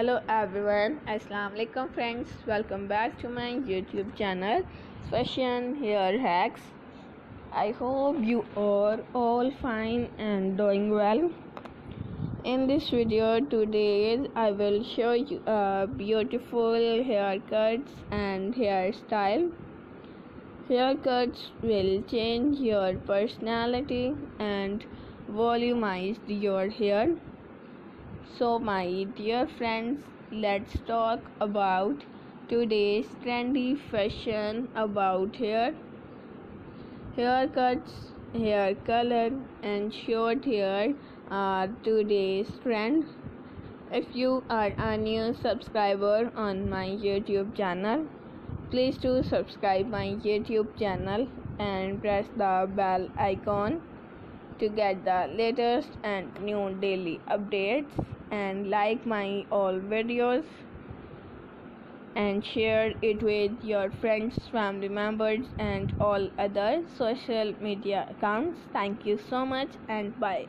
Hello everyone, Assalamu alaikum friends. Welcome back to my YouTube channel, Fashion Hair Hacks. I hope you are all fine and doing well. In this video today, I will show you beautiful haircuts and hairstyle. Haircuts will change your personality and volumize your hair. So my dear friends, let's talk about today's trendy fashion about hair. Haircuts, hair color and short hair are today's trend. If you are a new subscriber on my YouTube channel, please do subscribe my YouTube channel and press the bell icon to get the latest and new daily updates, and like my all videos and share it with your friends, family members and all other social media accounts. Thank you so much and bye.